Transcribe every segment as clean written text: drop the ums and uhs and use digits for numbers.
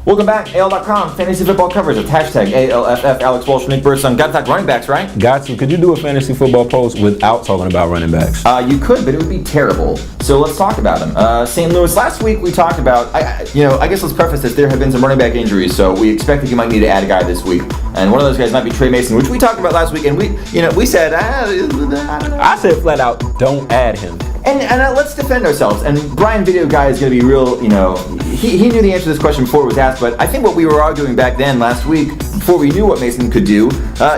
Welcome back, AL.com, fantasy football coverage with hashtag ALFF, Alex Walsh, Nick Birdsong. Got to talk running backs, right? Got to. Could you do a fantasy football post without talking about running backs? You could, but it would be terrible. So let's talk about them. St. Louis, last week we talked about, I guess let's preface this, there have been some running back injuries, so we expect that you might need to add a guy this week. And one of those guys might be Trey Mason, which we talked about last week, and we said, I don't know. I said flat out, don't add him. And let's defend ourselves. And Brian Video Guy is going to be real, he knew the answer to this question before it was asked, but I think what we were arguing back then last week, before we knew what Mason could do,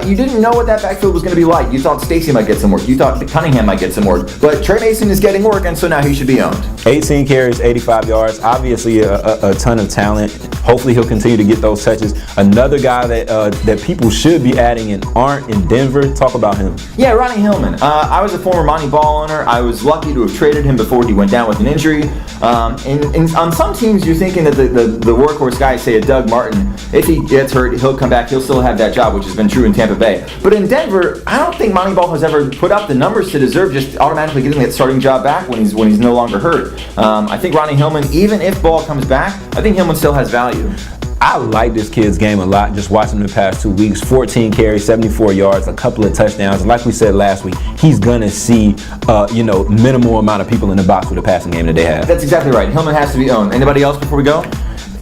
you didn't know what that backfield was going to be like. You thought Stacy might get some work. You thought Cunningham might get some work. But Trey Mason is getting work, and so now he should be owned. 18 carries, 85 yards. Obviously a ton of talent. Hopefully he'll continue to get those touches. Another guy that people should be adding and aren't in Denver. Talk about him. Yeah, Ronnie Hillman. I was a former Monty Ball owner. I was lucky to have traded him before he went down with an injury. And on some teams, you're thinking that the workhorse guys, say a Doug Martin, if he gets hurt, he'll come back. He'll still have that job, which has been true in Tampa Bay. But in Denver, I don't think Monty Ball has ever put up the numbers to deserve just automatically getting that starting job back when he's no longer hurt. I think Ronnie Hillman, even if Ball comes back, I think Hillman still has value. I like this kid's game a lot, just watching him the past 2 weeks. 14 carries, 74 yards, a couple of touchdowns. And like we said last week, he's going to see, minimal amount of people in the box with the passing game that they have. That's exactly right. Hillman has to be owned. Anybody else before we go?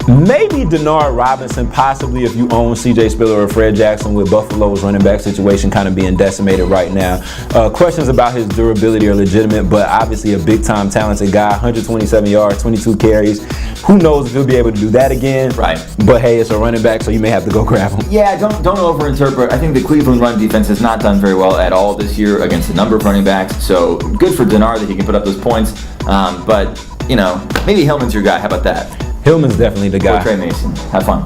Maybe Denard Robinson, possibly if you own C.J. Spiller or Fred Jackson, with Buffalo's running back situation kind of being decimated right now. Questions about his durability are legitimate, but obviously a big-time talented guy. 127 yards, 22 carries. Who knows if he'll be able to do that again? Right. But hey, it's a running back, so you may have to go grab him. Yeah, don't overinterpret. I think the Cleveland run defense has not done very well at all this year against a number of running backs. So good for Denard that he can put up those points. But maybe Hillman's your guy. How about that? Hillman's definitely the guy. Or Trey Mason. Have fun.